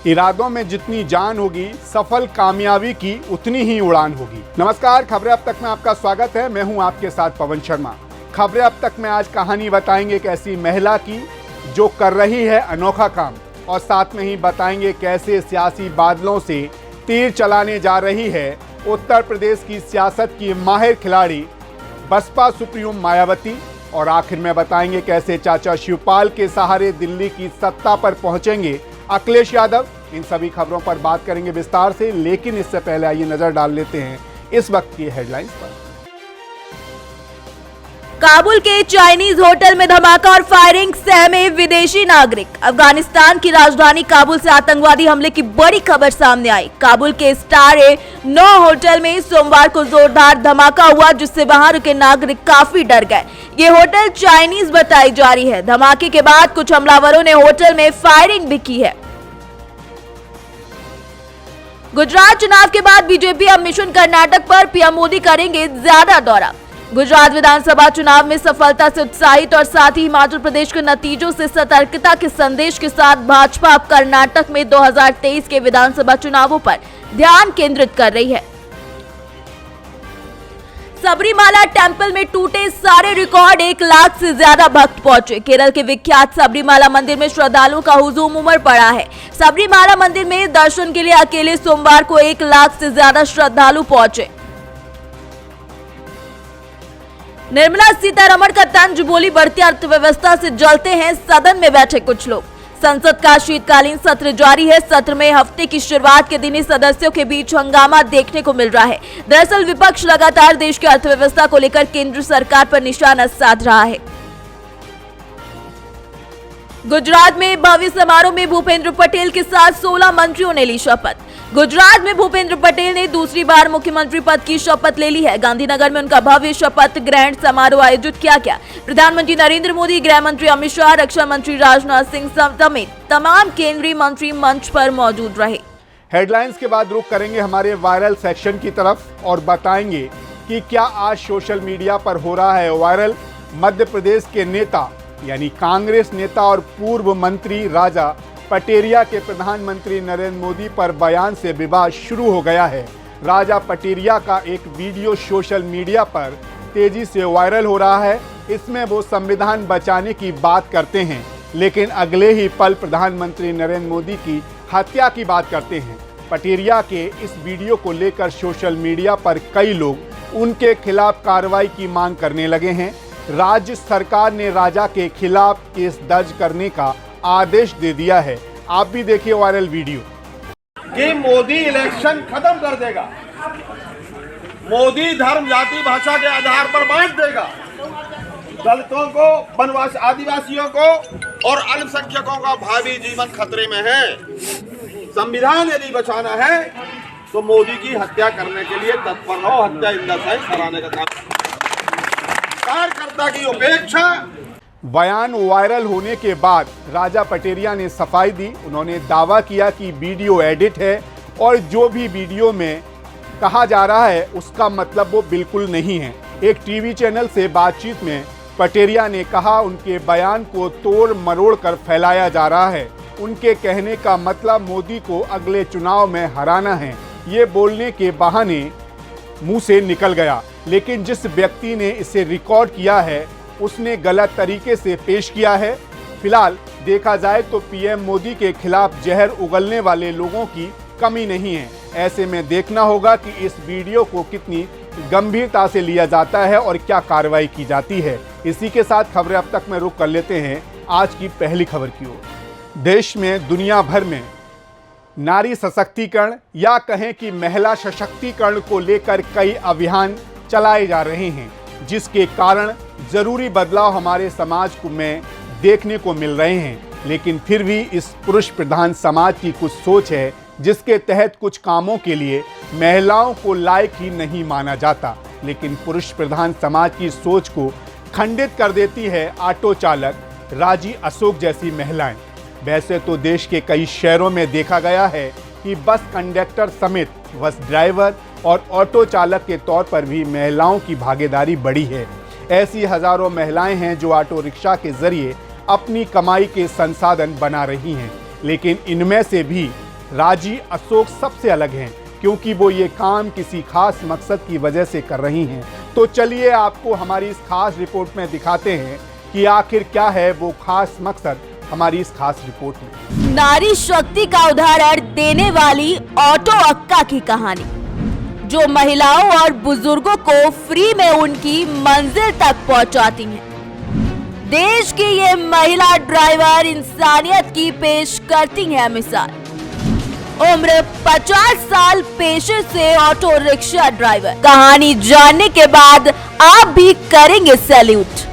इरादों में जितनी जान होगी, सफल कामयाबी की उतनी ही उड़ान होगी। नमस्कार, खबरें अब तक में आपका स्वागत है। मैं हूं आपके साथ पवन शर्मा। खबरें अब तक में आज कहानी बताएंगे एक ऐसी महिला की जो कर रही है अनोखा काम, और साथ में ही बताएंगे कैसे सियासी बादलों से तीर चलाने जा रही है उत्तर प्रदेश की सियासत की माहिर खिलाड़ी बसपा सुप्रीम मायावती। और आखिर में बताएंगे कैसे चाचा शिवपाल के सहारे दिल्ली की सत्ता पर पहुंचेंगे अखिलेश यादव। इन सभी खबरों पर बात करेंगे विस्तार से, लेकिन इससे पहले आइए नजर डाल लेते हैं इस वक्त की हेडलाइंस पर। काबुल के चाइनीज होटल में धमाका और फायरिंग, सहमे विदेशी नागरिक। अफगानिस्तान की राजधानी काबुल से आतंकवादी हमले की बड़ी खबर सामने आई। काबुल के स्टार 9 होटल में सोमवार को जोरदार धमाका हुआ, जिससे वहां रुके नागरिक काफी डर गए। ये होटल चाइनीज बताई जा रही है। धमाके के बाद कुछ हमलावरों ने होटल में फायरिंग भी की है। गुजरात चुनाव के बाद बीजेपी अब मिशन कर्नाटक पर पीएम मोदी करेंगे ज्यादा दौरा। गुजरात विधानसभा चुनाव में सफलता से उत्साहित और साथ ही हिमाचल प्रदेश के नतीजों से सतर्कता के संदेश के साथ भाजपा अब कर्नाटक में 2023 के विधानसभा चुनावों पर ध्यान केंद्रित कर रही है। सबरीमाला टेंपल में टूटे सारे रिकॉर्ड, 1 लाख से ज्यादा भक्त पहुंचे। केरल के विख्यात सबरीमाला मंदिर में श्रद्धालुओं का हुजूम उमड़ पड़ा है। सबरीमाला मंदिर में दर्शन के लिए अकेले सोमवार को 1 लाख से ज्यादा श्रद्धालु पहुंचे। निर्मला सीतारमण का तंज बोली, बढ़ती अर्थव्यवस्था से जलते हैं सदन में बैठे कुछ लोग। संसद का शीतकालीन सत्र जारी है। सत्र में हफ्ते की शुरुआत के दिन ही सदस्यों के बीच हंगामा देखने को मिल रहा है। दरअसल विपक्ष लगातार देश की अर्थव्यवस्था को लेकर केंद्र सरकार पर निशाना साध रहा है। गुजरात में भव्य समारोह में भूपेंद्र पटेल के साथ 16 मंत्रियों ने ली शपथ। गुजरात में भूपेंद्र पटेल ने दूसरी बार मुख्यमंत्री पद की शपथ ले ली है। गांधीनगर में उनका भव्य शपथ ग्रहण समारोह आयोजित किया गया। प्रधानमंत्री नरेंद्र मोदी, गृह मंत्री अमित शाह, रक्षा मंत्री राजनाथ सिंह समेत तमाम केंद्रीय मंत्री मंच पर मौजूद रहे। हेडलाइंस के बाद रुख करेंगे हमारे वायरल सेक्शन की तरफ और बताएंगे कि क्या आज सोशल मीडिया पर हो रहा है वायरल। मध्य प्रदेश के नेता यानी कांग्रेस नेता और पूर्व मंत्री राजा पटेरिया के प्रधानमंत्री नरेंद्र मोदी पर बयान से विवाद शुरू हो गया है। राजा पटेरिया का एक वीडियो सोशल मीडिया पर तेजी से वायरल हो रहा है। इसमें वो संविधान बचाने की बात करते हैं, लेकिन अगले ही पल प्रधानमंत्री नरेंद्र मोदी की हत्या की बात करते हैं। पटेरिया के इस वीडियो को लेकर सोशल मीडिया पर कई लोग उनके खिलाफ कार्रवाई की मांग करने लगे हैं। राज्य सरकार ने राजा के खिलाफ केस दर्ज करने का आदेश दे दिया है। आप भी देखिए वायरल वीडियो। कि मोदी इलेक्शन खत्म कर देगा, मोदी धर्म जाति भाषा के आधार पर बांट देगा, दलितों को, वनवासी आदिवासियों को और अल्पसंख्यकों का भावी जीवन खतरे में है। संविधान यदि बचाना है तो मोदी की हत्या करने के लिए तत्पर रहो। हत्या इंदस कराने का काम, कार्यकर्ता की उपेक्षा। बयान वायरल होने के बाद राजा पटेरिया ने सफाई दी। उन्होंने दावा किया कि वीडियो एडिट है और जो भी वीडियो में कहा जा रहा है उसका मतलब वो बिल्कुल नहीं है। एक टीवी चैनल से बातचीत में पटेरिया ने कहा उनके बयान को तोड़ मरोड़ कर फैलाया जा रहा है। उनके कहने का मतलब मोदी को अगले चुनाव में हराना है। ये बोलने के बहाने मुंह से निकल गया, लेकिन जिस व्यक्ति ने इसे रिकॉर्ड किया है उसने गलत तरीके से पेश किया है। फिलहाल देखा जाए तो पीएम मोदी के खिलाफ जहर उगलने वाले लोगों की कमी नहीं है। ऐसे में देखना होगा कि इस वीडियो को कितनी गंभीरता से लिया जाता है और क्या कार्रवाई की जाती है। इसी के साथ खबरें अब तक में रुख कर लेते हैं आज की पहली खबर की ओर। देश में दुनिया भर में नारी सशक्तिकरण या कहें कि महिला सशक्तिकरण को लेकर कई अभियान चलाए जा रहे हैं, जिसके कारण जरूरी बदलाव हमारे समाज में देखने को मिल रहे हैं। लेकिन फिर भी इस पुरुष प्रधान समाज की कुछ सोच है जिसके तहत कुछ कामों के लिए महिलाओं को लायक ही नहीं माना जाता। लेकिन पुरुष प्रधान समाज की सोच को खंडित कर देती है ऑटो चालक राजी अशोक जैसी महिलाएं। वैसे तो देश के कई शहरों में देखा गया है कि बस कंडक्टर समेत बस ड्राइवर और ऑटो चालक के तौर पर भी महिलाओं की भागीदारी बढ़ी है। ऐसी हजारों महिलाएं हैं जो ऑटो रिक्शा के जरिए अपनी कमाई के संसाधन बना रही हैं। लेकिन इनमें से भी राजी अशोक सबसे अलग हैं, क्योंकि वो ये काम किसी खास मकसद की वजह से कर रही हैं। तो चलिए आपको हमारी इस खास रिपोर्ट में दिखाते हैं कि आखिर क्या है वो खास मकसद हमारी इस खास रिपोर्ट में। नारी शक्ति का उदाहरण देने वाली ऑटो अक्का की कहानी, जो महिलाओं और बुजुर्गों को फ्री में उनकी मंजिल तक पहुंचाती हैं। देश की ये महिला ड्राइवर इंसानियत की पेश करती हैं मिसाल। उम्र 50 साल, पेशे से ऑटो रिक्शा ड्राइवर। कहानी जानने के बाद आप भी करेंगे सैल्यूट।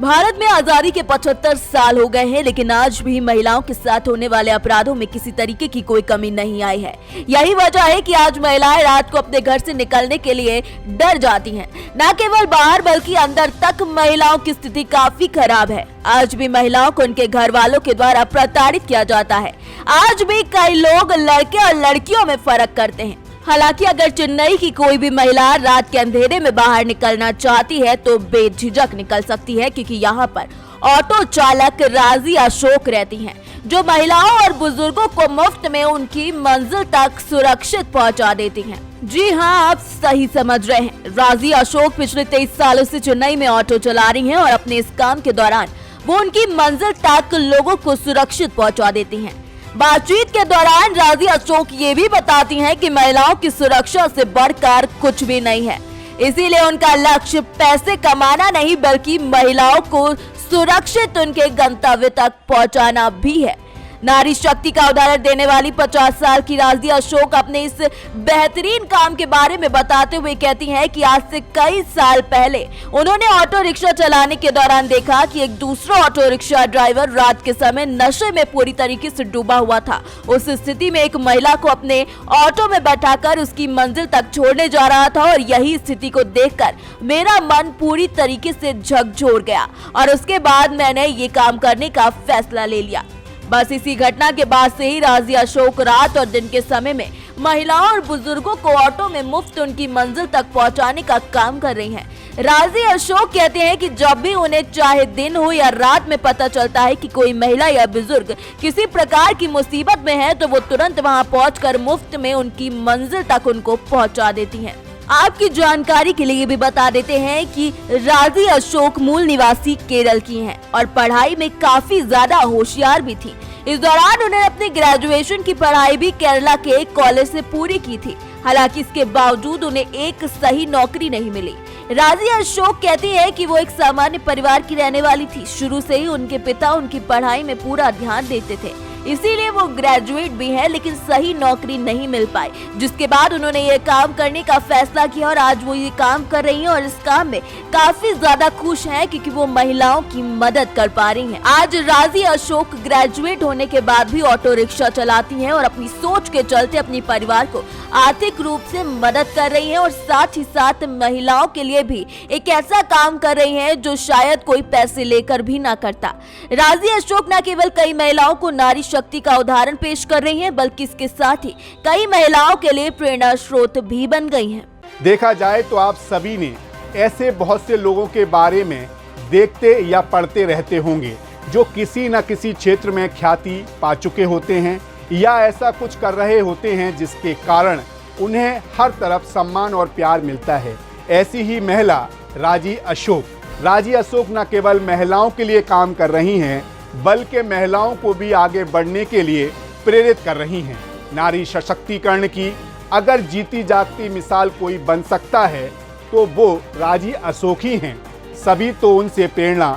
भारत में आजादी के 75 साल हो गए हैं, लेकिन आज भी महिलाओं के साथ होने वाले अपराधों में किसी तरीके की कोई कमी नहीं आई है। यही वजह है कि आज महिलाएं रात को अपने घर से निकलने के लिए डर जाती हैं। न केवल बाहर बल्कि अंदर तक महिलाओं की स्थिति काफी खराब है। आज भी महिलाओं को उनके घर वालों के द्वारा प्रताड़ित किया जाता है। आज भी कई लोग लड़के और लड़कियों में फर्क करते हैं। हालांकि अगर चेन्नई की कोई भी महिला रात के अंधेरे में बाहर निकलना चाहती है तो बेझिझक निकल सकती है, क्योंकि यहाँ पर ऑटो चालक राजी अशोक रहती हैं, जो महिलाओं और बुजुर्गों को मुफ्त में उनकी मंजिल तक सुरक्षित पहुँचा देती हैं। जी हाँ, आप सही समझ रहे हैं। राजी अशोक पिछले 23 सालों से चेन्नई में ऑटो चला रही हैं और अपने इस काम के दौरान वो उनकी मंजिल तक लोगों को सुरक्षित पहुँचा देती हैं। बातचीत के दौरान राजी अशोक ये भी बताती हैं कि महिलाओं की सुरक्षा से बढ़कर कुछ भी नहीं है, इसीलिए उनका लक्ष्य पैसे कमाना नहीं बल्कि महिलाओं को सुरक्षित उनके गंतव्य तक पहुंचाना भी है। नारी शक्ति का उदाहरण देने वाली 50 साल की राजी अशोक अपने इस बेहतरीन काम के बारे में बताते हुए कहती हैं कि आज से कई साल पहले उन्होंने ऑटो रिक्शा चलाने के दौरान देखा कि एक दूसरा ऑटो रिक्शा ड्राइवर रात के समय नशे में पूरी तरीके से डूबा हुआ था। उस स्थिति में एक महिला को अपने ऑटो में बैठाकर उसकी मंजिल तक छोड़ने जा रहा था और यही स्थिति को देखकर मेरा मन पूरी तरीके से झकझोर गया और उसके बाद मैंने ये काम करने का फैसला ले लिया। बस इसी घटना के बाद से ही राजी अशोक रात और दिन के समय में महिलाओं और बुजुर्गों को ऑटो में मुफ्त उनकी मंजिल तक पहुंचाने का काम कर रही हैं। राजी अशोक कहते हैं कि जब भी उन्हें चाहे दिन हो या रात में पता चलता है कि कोई महिला या बुजुर्ग किसी प्रकार की मुसीबत में है तो वो तुरंत वहां पहुंचकर मुफ्त में उनकी मंजिल तक उनको पहुंचा देती हैं। आपकी जानकारी के लिए भी बता देते हैं कि राजी अशोक मूल निवासी केरल की हैं और पढ़ाई में काफी ज्यादा होशियार भी थी। इस दौरान उन्होंने अपनी ग्रेजुएशन की पढ़ाई भी केरला के एक कॉलेज से पूरी की थी। हालांकि इसके बावजूद उन्हें एक सही नौकरी नहीं मिली। राजी अशोक कहती है कि वो एक सामान्य परिवार की रहने वाली थी। शुरू से ही उनके पिता उनकी पढ़ाई में पूरा ध्यान देते थे, इसीलिए वो ग्रेजुएट भी है, लेकिन सही नौकरी नहीं मिल पाई, जिसके बाद उन्होंने ये काम करने का फैसला किया और आज वो ये काम कर रही हैं और इस काम में काफी ज्यादा खुश हैं क्योंकि वो महिलाओं की मदद कर पा रही हैं। आज राजी अशोक ग्रेजुएट होने के बाद भी ऑटो रिक्शा चलाती हैं और अपनी सोच के चलते अपनी परिवार को आर्थिक रूप से मदद कर रही हैं और साथ ही साथ महिलाओं के लिए भी एक ऐसा काम कर रही हैं जो शायद कोई पैसे लेकर भी ना करता। राजी अशोक न केवल कई महिलाओं को नारी शक्ति का उदाहरण पेश कर रही हैं, बल्कि इसके साथ ही कई महिलाओं के लिए प्रेरणा स्रोत भी बन गई हैं। देखा जाए तो आप सभी ने ऐसे बहुत से लोगों के बारे में देखते या पढ़ते रहते होंगे जो किसी न किसी क्षेत्र में ख्याति पा चुके होते हैं या ऐसा कुछ कर रहे होते हैं जिसके कारण उन्हें हर तरफ सम्मान और प्यार मिलता है। ऐसी ही महिला राजी अशोक न केवल महिलाओं के लिए काम कर रही हैं बल्कि महिलाओं को भी आगे बढ़ने के लिए प्रेरित कर रही हैं। नारी सशक्तिकरण की अगर जीती जागती मिसाल कोई बन सकता है तो वो राजी अशोक ही हैं। सभी को उनसे प्रेरणा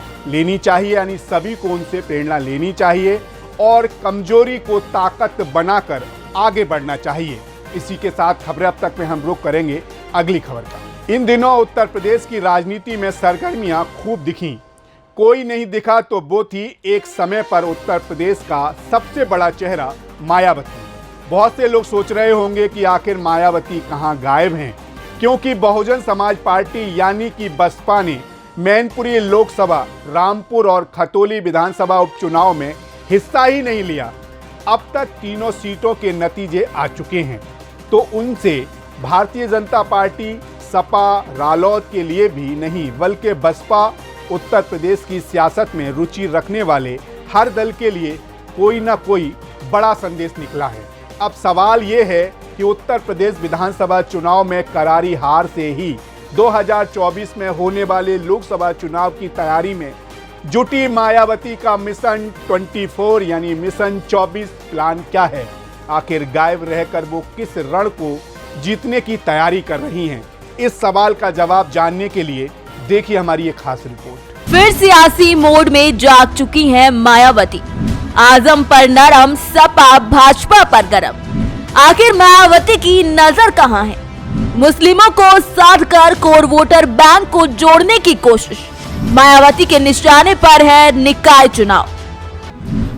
लेनी चाहिए और कमजोरी को ताकत बनाकर आगे बढ़ना चाहिए। इसी के साथ खबरें अब तक में हम रुख करेंगे अगली खबर का। इन दिनों उत्तर प्रदेश की राजनीति में सरगर्मियां खूब दिखीं। कोई नहीं दिखा तो वो थी एक समय पर उत्तर प्रदेश का सबसे बड़ा चेहरा मायावती। बहुत से लोग सोच रहे होंगे कि आखिर मायावती कहां गायब हैं, क्योंकि बहुजन समाज पार्टी यानी कि बसपा ने मैनपुरी लोकसभा, रामपुर और खतौली विधानसभा उपचुनाव में हिस्सा ही नहीं लिया। अब तक तीनों सीटों के नतीजे आ चुके हैं, तो उनसे भारतीय जनता पार्टी, सपा, रालोद के लिए भी नहीं बल्कि बसपा, उत्तर प्रदेश की सियासत में रुचि रखने वाले हर दल के लिए कोई ना कोई बड़ा संदेश निकला है। अब सवाल ये है कि उत्तर प्रदेश विधानसभा चुनाव में करारी हार से ही 2024 में होने वाले लोकसभा चुनाव की तैयारी में जुटी मायावती का मिशन 24 यानी मिशन 24 प्लान क्या है? आखिर गायब रहकर वो किस रण को जीतने की तैयारी कर रही हैं? इस सवाल का जवाब जानने के लिए देखिए हमारी एक खास रिपोर्ट। फिर सियासी मोड में जाग चुकी हैं मायावती। आजम पर नरम, सपा भाजपा पर गरम। आखिर मायावती की नजर कहां है? मुस्लिमों को साध कर कोर वोटर बैंक को जोड़ने की कोशिश। मायावती के निशाने पर है निकाय चुनाव।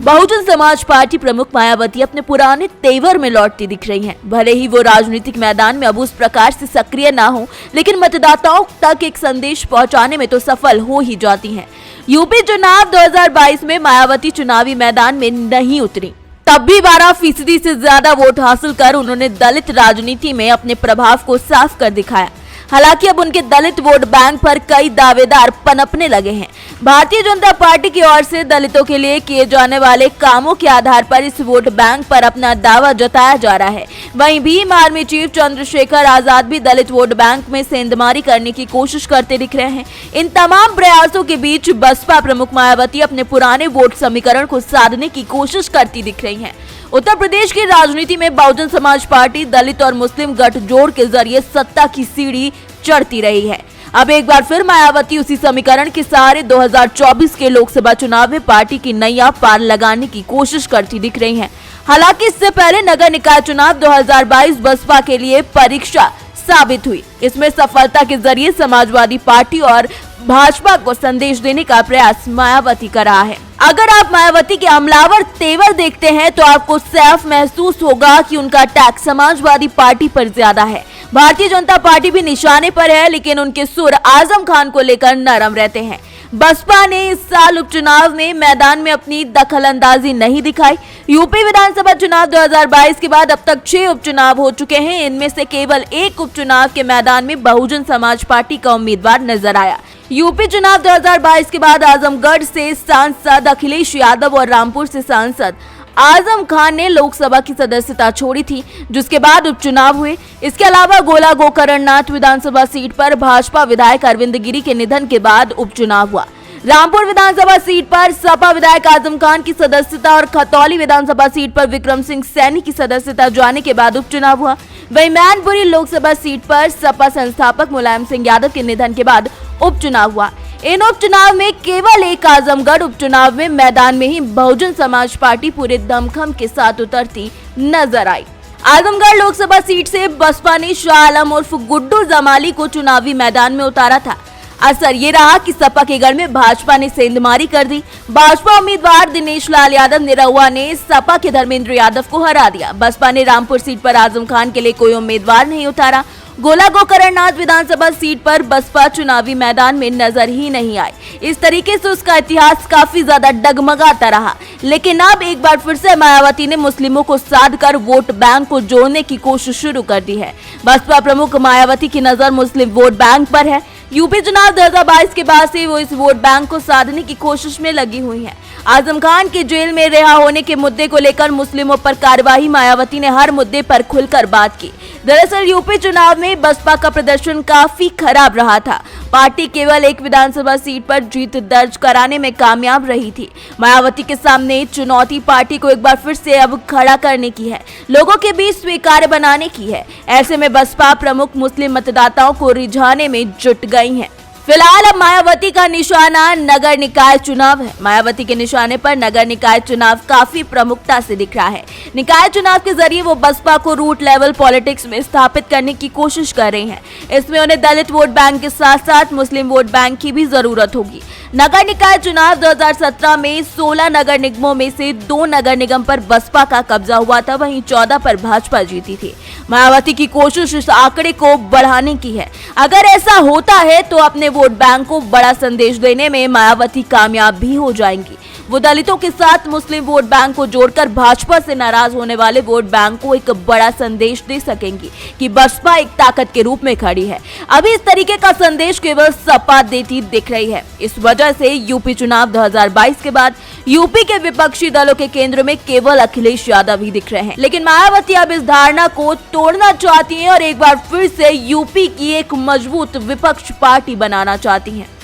बहुजन समाज पार्टी प्रमुख मायावती अपने पुराने तेवर में लौटती दिख रही हैं। भले ही वो राजनीतिक मैदान में अब उस प्रकार से सक्रिय ना हो, लेकिन मतदाताओं तक एक संदेश पहुंचाने में तो सफल हो ही जाती हैं। यूपी चुनाव 2022 में मायावती चुनावी मैदान में नहीं उतरी, तब भी 12% से ज्यादा वोट हासिल कर उन्होंने दलित राजनीति में अपने प्रभाव को साफ कर दिखाया। हालांकि अब उनके दलित वोट बैंक पर कई दावेदार पनपने लगे हैं। भारतीय जनता पार्टी की ओर से दलितों के लिए किए जाने वाले कामों के आधार पर इस वोट बैंक पर अपना दावा जताया जा रहा है। वहीं भीम आर्मी चीफ चंद्रशेखर आजाद भी दलित वोट बैंक में सेंधमारी करने की कोशिश करते दिख रहे हैं। इन तमाम प्रयासों के बीच बसपा प्रमुख मायावती अपने पुराने वोट समीकरण को साधने की कोशिश करती दिख रही है। उत्तर प्रदेश की राजनीति में बहुजन समाज पार्टी दलित और मुस्लिम गठजोड़ के जरिए सत्ता की सीढ़ी चढ़ती रही है। अब एक बार फिर मायावती उसी समीकरण के सहारे 2024 के लोकसभा चुनाव में पार्टी की नैया पार लगाने की कोशिश करती दिख रही हैं। हालांकि इससे पहले नगर निकाय चुनाव 2022 बसपा के लिए परीक्षा साबित हुई। इसमें सफलता के जरिए समाजवादी पार्टी और भाजपा को संदेश देने का प्रयास मायावती कर रहा है। अगर आप मायावती के हमलावर तेवर देखते हैं तो आपको साफ महसूस होगा कि उनका अटैक समाजवादी पार्टी पर ज्यादा है। भारतीय जनता पार्टी भी निशाने पर है, लेकिन उनके सुर आजम खान को लेकर नरम रहते हैं। बसपा ने इस साल उपचुनाव में मैदान में अपनी दखलंदाजी नहीं दिखाई। यूपी विधानसभा चुनाव 2022 के बाद अब तक 6 उपचुनाव हो चुके हैं। इनमें से केवल एक उपचुनाव के मैदान में बहुजन समाज पार्टी का उम्मीदवार नजर आया। यूपी चुनाव 2022 के बाद आजमगढ़ से सांसद अखिलेश यादव और रामपुर से सांसद आजम खान ने लोकसभा की सदस्यता छोड़ी थी, जिसके बाद उपचुनाव हुए। इसके अलावा गोला गोकरणनाथ विधानसभा सीट पर भाजपा विधायक अरविंद गिरी के निधन के बाद उपचुनाव हुआ। रामपुर विधानसभा सीट पर सपा विधायक आजम खान की सदस्यता और खतौली विधानसभा सीट पर विक्रम सिंह सैनी की सदस्यता जाने के बाद उपचुनाव हुआ। वहीं मैनपुरी लोकसभा सीट पर सपा संस्थापक मुलायम सिंह यादव के निधन के बाद उपचुनाव हुआ। इन उपचुनाव में केवल एक आजमगढ़ उपचुनाव में मैदान में ही बहुजन समाज पार्टी पूरे दमखम के साथ उतरती नजर आई। आजमगढ़ लोकसभा सीट से बसपा ने शाह आलम उर्फ गुड्डू जमाली को चुनावी मैदान में उतारा था। असर ये रहा कि सपा के गढ़ में भाजपा ने सेंधमारी कर दी। भाजपा उम्मीदवार दिनेश लाल यादव निरहुआ ने सपा के धर्मेंद्र यादव को हरा दिया। बसपा ने रामपुर सीट पर आजम खान के लिए कोई उम्मीदवार नहीं उतारा। गोला गोकरणनाथ विधानसभा सीट पर बसपा चुनावी मैदान में नजर ही नहीं आई। इस तरीके से उसका इतिहास काफी ज्यादा डगमगाता रहा। लेकिन अब एक बार फिर से मायावती ने मुस्लिमों को साध कर वोट बैंक को जोड़ने की कोशिश शुरू कर दी है। बसपा प्रमुख मायावती की नजर मुस्लिम वोट बैंक पर है। यूपी चुनाव 2022 के बाद से वो इस वोट बैंक को साधने की कोशिश में लगी हुई हैं। आजम खान के जेल में रिहा होने के मुद्दे को लेकर मुस्लिमों पर कार्यवाही मायावती ने हर मुद्दे पर खुलकर बात की। दरअसल यूपी चुनाव में बसपा का प्रदर्शन काफी खराब रहा था। पार्टी केवल एक विधानसभा सीट पर जीत दर्ज कराने में कामयाब रही थी। मायावती के सामने चुनौती पार्टी को एक बार फिर से अब खड़ा करने की है, लोगों के बीच स्वीकार्य बनाने की है। ऐसे में बसपा प्रमुख मुस्लिम मतदाताओं को रिझाने में जुट गई है। फिलहाल अब मायावती का निशाना नगर निकाय चुनाव है। मायावती के निशाने पर नगर निकाय चुनाव काफी प्रमुखता से दिख रहा है। निकाय चुनाव के जरिए वो बसपा को रूट लेवल पॉलिटिक्स में स्थापित करने की कोशिश कर रही हैं। इसमें उन्हें दलित वोट बैंक के साथ साथ मुस्लिम वोट बैंक की भी जरूरत होगी। नगर निकाय चुनाव 2017 में 16 नगर निगमों में से 2 नगर निगम पर बसपा का कब्जा हुआ था, वहीं 14 पर भाजपा जीती थी। मायावती की कोशिश इस आंकड़े को बढ़ाने की है। अगर ऐसा होता है तो अपने वोट बैंक को बड़ा संदेश देने में मायावती कामयाब भी हो जाएंगी। वो दलितों के साथ मुस्लिम वोट बैंक को जोड़कर भाजपा से नाराज होने वाले वोट बैंक को एक बड़ा संदेश दे सकेंगी कि बसपा एक ताकत के रूप में खड़ी है। अभी इस तरीके का संदेश केवल सपा देती दिख रही है। इस वजह से यूपी चुनाव 2022 के बाद यूपी के विपक्षी दलों के केंद्र में केवल अखिलेश यादव ही दिख रहे हैं। लेकिन मायावती अब इस धारणा को तोड़ना चाहती हैं और एक बार फिर से यूपी की एक मजबूत विपक्ष पार्टी बनाना चाहती हैं।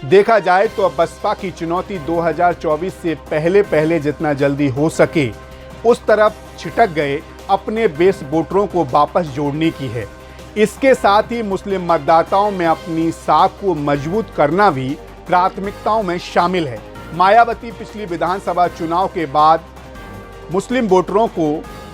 देखा जाए तो अब बसपा की चुनौती 2024 से पहले जितना जल्दी हो सके उस तरफ छिटक गए अपने बेस वोटरों को वापस जोड़ने की है। इसके साथ ही मुस्लिम मतदाताओं में अपनी साख को मजबूत करना भी प्राथमिकताओं में शामिल है। मायावती पिछली विधानसभा चुनाव के बाद मुस्लिम वोटरों को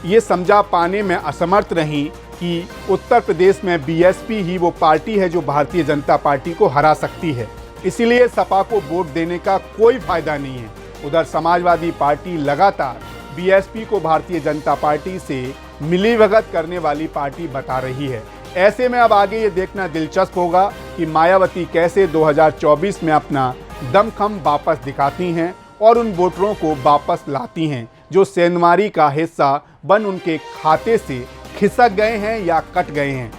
ये समझा पाने में असमर्थ रहीं कि उत्तर प्रदेश में बीएसपी ही वो पार्टी है जो भारतीय जनता पार्टी को हरा सकती है, इसीलिए सपा को वोट देने का कोई फायदा नहीं है। उधर समाजवादी पार्टी लगातार बीएसपी को भारतीय जनता पार्टी से मिलीभगत करने वाली पार्टी बता रही है। ऐसे में अब आगे ये देखना दिलचस्प होगा कि मायावती कैसे 2024 में अपना दमखम वापस दिखाती हैं और उन वोटरों को वापस लाती हैं जो सेंधमारी का हिस्सा बन उनके खाते से खिसक गए हैं या कट गए हैं।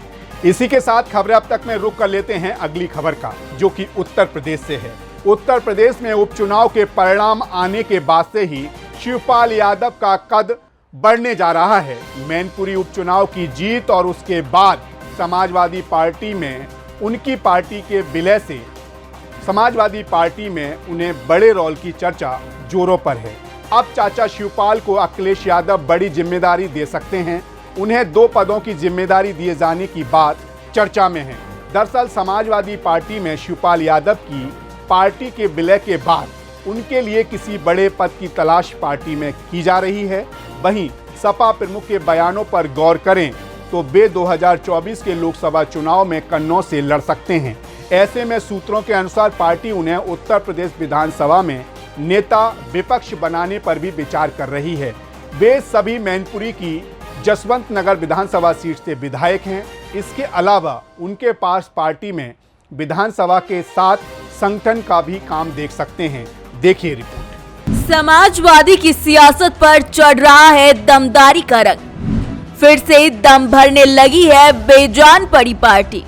इसी के साथ खबरें अब तक में रुक कर लेते हैं अगली खबर का, जो कि उत्तर प्रदेश से है। उत्तर प्रदेश में उपचुनाव के परिणाम आने के बाद से ही शिवपाल यादव का कद बढ़ने जा रहा है। मैनपुरी उपचुनाव की जीत और उसके बाद समाजवादी पार्टी में उनकी पार्टी के विलय से समाजवादी पार्टी में उन्हें बड़े रोल की चर्चा जोरों पर है। अब चाचा शिवपाल को अखिलेश यादव बड़ी जिम्मेदारी दे सकते हैं। उन्हें 2 पदों की जिम्मेदारी दिए जाने की बात चर्चा में है। दरअसल समाजवादी पार्टी में शिवपाल यादव की पार्टी के विलय के बाद उनके लिए किसी बड़े पद की तलाश पार्टी में की जा रही है। वहीं सपा प्रमुख के बयानों पर गौर करें तो वे 2024 के लोकसभा चुनाव में कन्नौज से लड़ सकते हैं। ऐसे में सूत्रों के अनुसार पार्टी उन्हें उत्तर प्रदेश विधानसभा में नेता विपक्ष बनाने पर भी विचार कर रही है। वे सभी मैनपुरी की जसवंत नगर विधानसभा सीट से विधायक हैं। इसके अलावा उनके पास पार्टी में विधानसभा के साथ संगठन का भी काम देख सकते हैं। देखिए रिपोर्ट। समाजवादी की सियासत पर चढ़ रहा है दमदारी का रंग। फिर से दम भरने लगी है बेजान पड़ी पार्टी।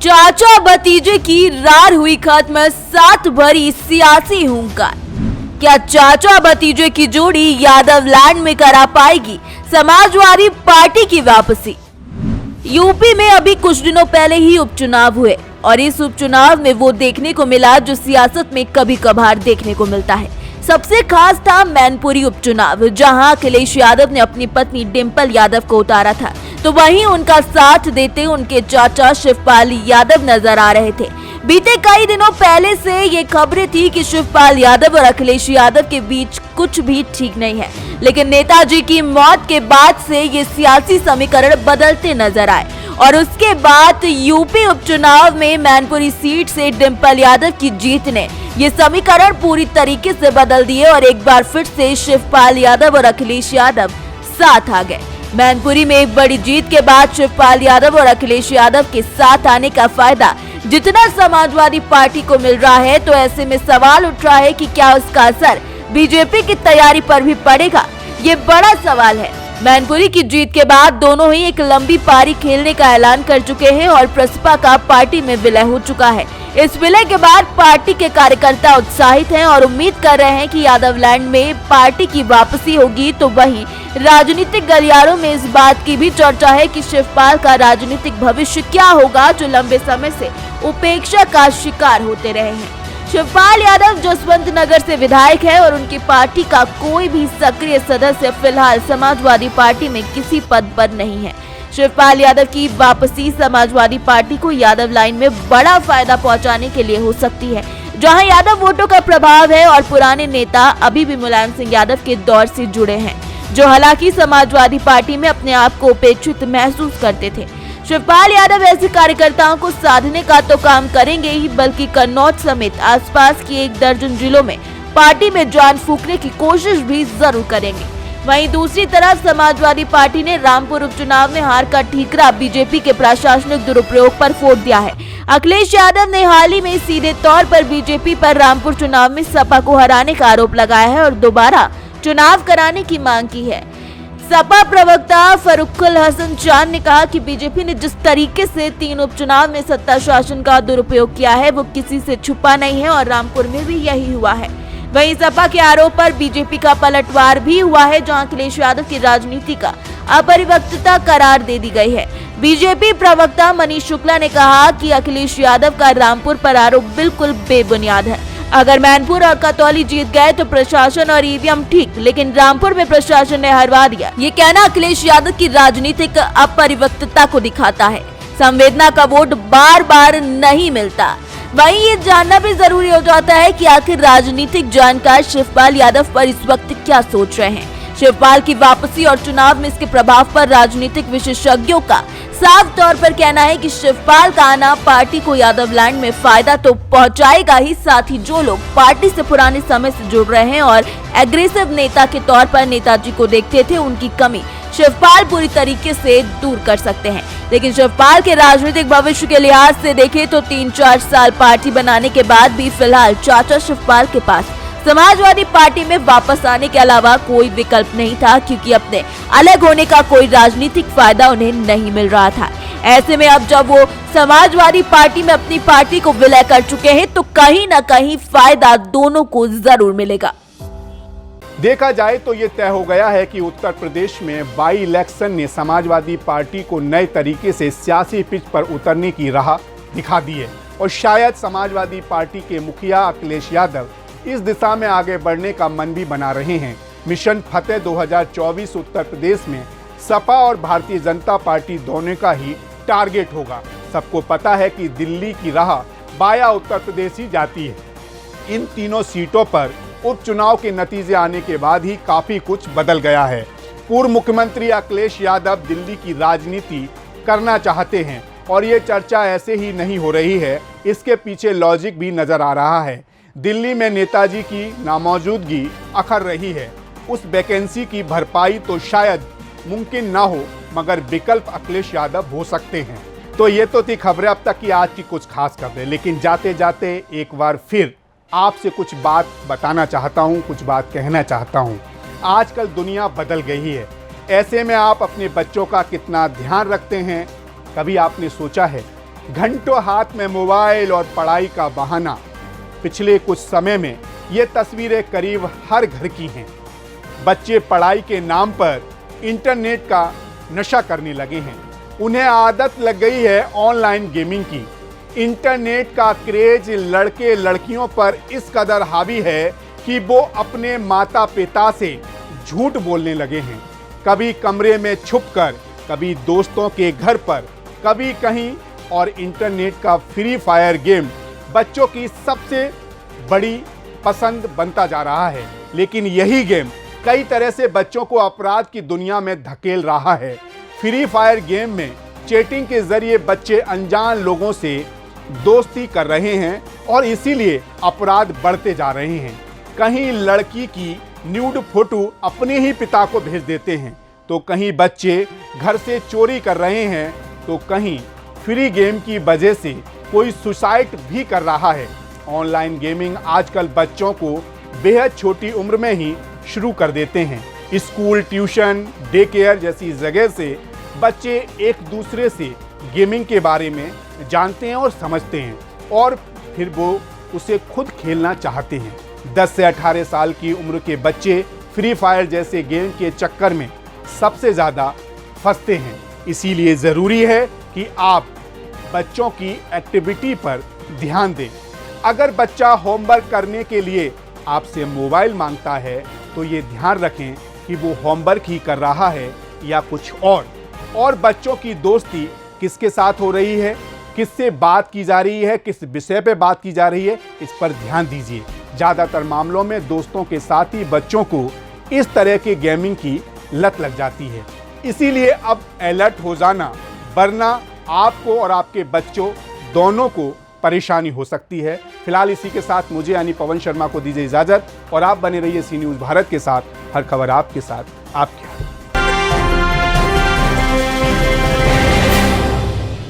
चाचा भतीजे की रार हुई खत्म, साथ भरी सियासी हुंकार। क्या चाचा भतीजे की जोड़ी यादव लैंड में करा पाएगी समाजवादी पार्टी की वापसी? यूपी में अभी कुछ दिनों पहले ही उपचुनाव हुए और इस उपचुनाव में वो देखने को मिला जो सियासत में कभी कभार देखने को मिलता है। सबसे खास था मैनपुरी उपचुनाव, जहां अखिलेश यादव ने अपनी पत्नी डिंपल यादव को उतारा था, तो वहीं उनका साथ देते उनके चाचा शिवपाल यादव नजर आ रहे थे। बीते कई दिनों पहले से ये खबरें थी कि शिवपाल यादव और अखिलेश यादव के बीच कुछ भी ठीक नहीं है, लेकिन नेताजी की मौत के बाद से ये सियासी समीकरण बदलते नजर आए और उसके बाद यूपी उपचुनाव में मैनपुरी सीट से डिंपल यादव की जीत ने ये समीकरण पूरी तरीके से बदल दिए और एक बार फिर से शिवपाल यादव और अखिलेश यादव साथ आ गए। मैनपुरी में एक बड़ी जीत के बाद शिवपाल यादव और अखिलेश यादव के साथ आने का फायदा जितना समाजवादी पार्टी को मिल रहा है, तो ऐसे में सवाल उठ रहा है कि क्या उसका असर बीजेपी की तैयारी पर भी पड़ेगा? ये बड़ा सवाल है। मैनपुरी की जीत के बाद दोनों ही एक लंबी पारी खेलने का ऐलान कर चुके हैं और प्रसपा का पार्टी में विलय हो चुका है। इस विलय के बाद पार्टी के कार्यकर्ता उत्साहित हैं और उम्मीद कर रहे हैं कि यादव लैंड में पार्टी की वापसी होगी। तो वहीं राजनीतिक गलियारों में इस बात की भी चर्चा है कि शिवपाल का राजनीतिक भविष्य क्या होगा, जो लंबे समय से उपेक्षा का शिकार होते रहे हैं। शिवपाल यादव जसवंत नगर से विधायक है और उनकी पार्टी का कोई भी सक्रिय सदस्य फिलहाल समाजवादी पार्टी में किसी पद पर नहीं है। शिवपाल यादव की वापसी समाजवादी पार्टी को यादव लाइन में बड़ा फायदा पहुंचाने के लिए हो सकती है, जहां यादव वोटों का प्रभाव है और पुराने नेता अभी भी मुलायम सिंह यादव के दौर से जुड़े हैं, जो हालांकि समाजवादी पार्टी में अपने आप को उपेक्षित महसूस करते थे। शिवपाल यादव ऐसे कार्यकर्ताओं को साधने का तो काम करेंगे ही, बल्कि कन्नौज समेत आसपास की 1 दर्जन जिलों में पार्टी में जान फूंकने की कोशिश भी जरूर करेंगे। वहीं दूसरी तरफ समाजवादी पार्टी ने रामपुर उपचुनाव में हार का ठीकरा बीजेपी के प्रशासनिक दुरुपयोग पर फोड़ दिया है। अखिलेश यादव ने हाल ही में सीधे तौर पर बीजेपी पर रामपुर चुनाव में सपा को हराने का आरोप लगाया है और दोबारा चुनाव कराने की मांग की है। सपा प्रवक्ता फरुखुल हसन चांद ने कहा कि बीजेपी ने जिस तरीके से 3 उपचुनाव में सत्ता शासन का दुरुपयोग किया है वो किसी से छुपा नहीं है और रामपुर में भी यही हुआ है। वहीं सपा के आरोप पर बीजेपी का पलटवार भी हुआ है, जहां अखिलेश यादव की राजनीति का अपरिपक्वता करार दे दी गई है। बीजेपी प्रवक्ता मनीष शुक्ला ने कहा कि अखिलेश यादव का रामपुर पर आरोप बिल्कुल बेबुनियाद है। अगर मैनपुर और कतौली जीत गए तो प्रशासन और ईवीएम ठीक, लेकिन रामपुर में प्रशासन ने हरवा दिया। ये कहना अखिलेश यादव की राजनीतिक अपरिपक्वता को दिखाता है। संवेदना का वोट बार बार नहीं मिलता। वहीं ये जानना भी जरूरी हो जाता है कि आखिर राजनीतिक जानकार शिवपाल यादव पर इस वक्त क्या सोच रहे हैं। शिवपाल की वापसी और चुनाव में इसके प्रभाव पर राजनीतिक विशेषज्ञों का साफ तौर पर कहना है कि शिवपाल का आना पार्टी को यादव लैंड में फायदा तो पहुंचाएगा ही, साथ ही जो लोग पार्टी से पुराने समय से जुड़ रहे हैं और एग्रेसिव नेता के तौर पर नेताजी को देखते थे, उनकी कमी शिवपाल पूरी तरीके से दूर कर सकते हैं। लेकिन शिवपाल के राजनीतिक भविष्य के लिहाज से देखें तो 3-4 साल पार्टी बनाने के बाद भी फिलहाल चाचा शिवपाल के पास समाजवादी पार्टी में वापस आने के अलावा कोई विकल्प नहीं था, क्योंकि अपने अलग होने का कोई राजनीतिक फायदा उन्हें नहीं मिल रहा था। ऐसे में अब जब वो समाजवादी पार्टी में अपनी पार्टी को विलय कर चुके हैं तो कहीं न कहीं फायदा दोनों को जरूर मिलेगा। देखा जाए तो ये तय हो गया है कि उत्तर प्रदेश में बाई इलेक्शन ने समाजवादी पार्टी को नए तरीके से सियासी पिच पर उतरने की राह दिखा दी है और शायद समाजवादी पार्टी के मुखिया अखिलेश यादव इस दिशा में आगे बढ़ने का मन भी बना रहे हैं। मिशन फतेह 2024 उत्तर प्रदेश में सपा और भारतीय जनता पार्टी दोनों का ही टारगेट होगा। सबको पता है कि दिल्ली की राह बाया उत्तर प्रदेश ही जाती है। इन तीनों सीटों पर उपचुनाव के नतीजे आने के बाद ही काफी कुछ बदल गया है। पूर्व मुख्यमंत्री अखिलेश यादव दिल्ली की राजनीति करना चाहते हैं और ये चर्चा ऐसे ही नहीं हो रही है, इसके पीछे लॉजिक भी नजर आ रहा है। दिल्ली में नेताजी की नामौजूदगी अखर रही है। उस वैकेंसी की भरपाई तो शायद मुमकिन ना हो, मगर विकल्प अखिलेश यादव हो सकते हैं। तो ये तो थी खबरें अब तक की आज की कुछ खास खबरें, लेकिन जाते जाते एक बार फिर आपसे कुछ बात बताना चाहता हूँ, कुछ बात कहना चाहता हूँ। आजकल दुनिया बदल गई है, ऐसे में आप अपने बच्चों का कितना ध्यान रखते हैं? कभी आपने सोचा है? घंटों हाथ में मोबाइल और पढ़ाई का बहाना। पिछले कुछ समय में ये तस्वीरें करीब हर घर की हैं। बच्चे पढ़ाई के नाम पर इंटरनेट का नशा करने लगे हैं। उन्हें आदत लग गई है ऑनलाइन गेमिंग की। इंटरनेट का क्रेज लड़के लड़कियों पर इस कदर हावी है कि वो अपने माता पिता से झूठ बोलने लगे हैं। कभी कमरे में छुपकर, कभी दोस्तों के घर पर, कभी कहीं, और इंटरनेट का फ्री फायर गेम बच्चों की सबसे बड़ी पसंद बनता जा रहा है। लेकिन यही गेम कई तरह से बच्चों को अपराध की दुनिया में धकेल रहा है। फ्री फायर गेम में चैटिंग के जरिए बच्चे अनजान लोगों से दोस्ती कर रहे हैं और इसीलिए अपराध बढ़ते जा रहे हैं। कहीं लड़की की न्यूड फोटो अपने ही पिता को भेज देते हैं, तो कहीं बच्चे घर से चोरी कर रहे हैं, तो कहीं फ्री गेम की वजह से कोई सुसाइड भी कर रहा है। ऑनलाइन गेमिंग आजकल बच्चों को बेहद छोटी उम्र में ही शुरू कर देते हैं। स्कूल, ट्यूशन, डे केयर जैसी जगह से बच्चे एक दूसरे से गेमिंग के बारे में जानते हैं और समझते हैं और फिर वो उसे खुद खेलना चाहते हैं। 10 से 18 साल की उम्र के बच्चे फ्री फायर जैसे गेम के चक्कर में सबसे ज़्यादा फंसते हैं। इसीलिए ज़रूरी है कि आप बच्चों की एक्टिविटी पर ध्यान दें। अगर बच्चा होमवर्क करने के लिए आपसे मोबाइल मांगता है तो ये ध्यान रखें कि वो होमवर्क ही कर रहा है या कुछ और बच्चों की दोस्ती किसके साथ हो रही है, किससे बात की जा रही है, किस विषय पे बात की जा रही है, इस पर ध्यान दीजिए। ज़्यादातर मामलों में दोस्तों के साथ ही बच्चों को इस तरह के गेमिंग की लत लग जाती है। इसीलिए अब अलर्ट हो जाना, वरना आपको और आपके बच्चों दोनों को परेशानी हो सकती है। फिलहाल इसी के साथ मुझे यानी पवन शर्मा को दीजिए इजाजत और आप बने रहिए सी न्यूज़ भारत के साथ। हर खबर आपके साथ, आपके हाथ।